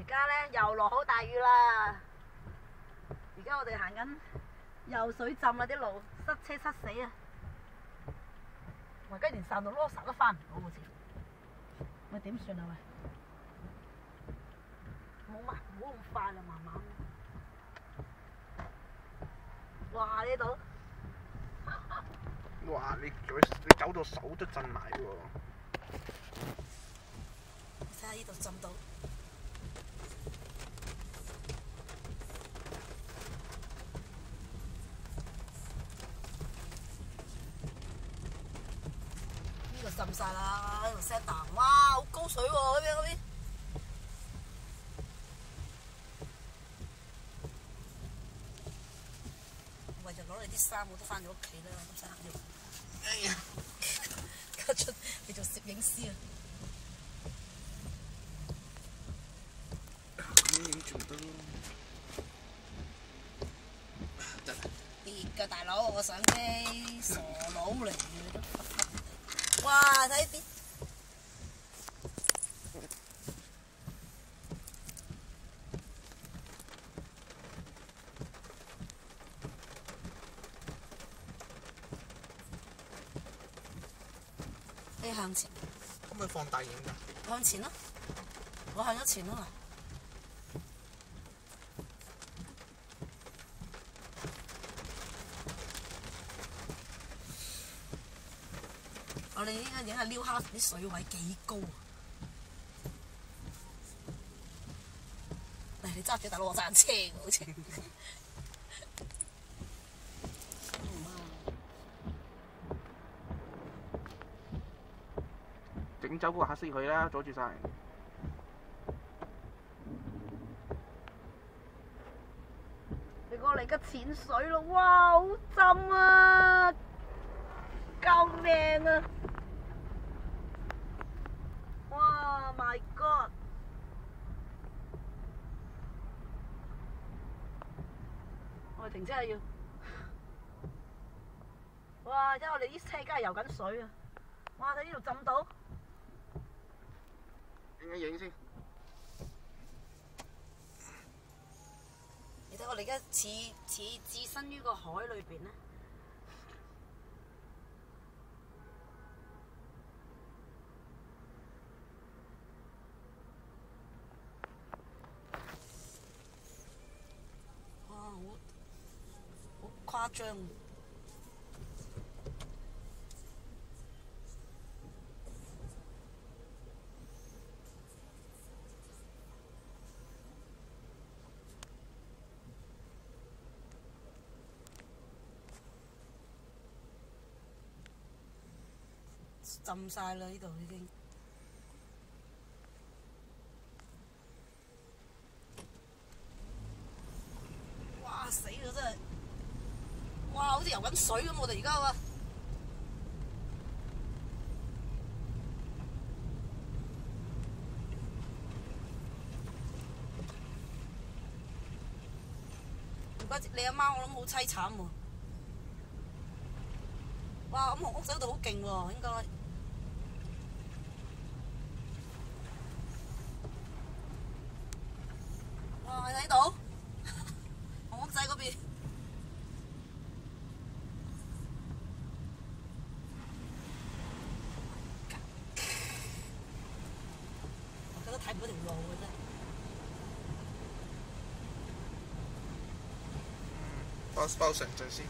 家咧又落好大雨啦！而家我哋行緊又水浸啊，啲路塞車塞死啊！我而家連上到羅剎都翻唔到好似，咪點算啊喂？冇咁快啦，慢慢。哇！呢度，哇！你走到手都震埋喎。睇下呢度浸到。呢度浸晒啦，呢度 set 淡，哇！好高水喎，嗰邊。為咗攞你啲衫，我都翻咗屋企啦，咁使行要。哎呀！家出你做攝影師啊！咁影住得咯。得啦。跌㗎大佬，我相機傻佬嚟嘅都忽忽地。哇！睇啲。你向前。可唔可以放大影㗎？向前咯，我向咗前咯。我哋應該影下撩下啲水位幾高啊！嚟，你揸住大佬，我揸車㗎好似。整走嗰個黑色佢啦，阻住晒。你過嚟嘅淺水咯，哇！好浸啊！救命啊！哇 ！My God！我哋停車要。哇！因為我哋啲車梗係游緊水啊！哇！睇呢度浸到。影一影先。你睇我哋而家似置身於個海裏邊咧。哇！好誇張。浸晒啦！呢度已經。哇！死啦真係！哇！好似游緊水咁，我哋而家喎。唔怪之你阿媽，我諗好凄慘喎。哇！咁紅屋仔嗰度好勁喎，應該。哇！你睇到紅屋仔嗰邊，我覺得睇唔到條路嘅啫。包成陣先。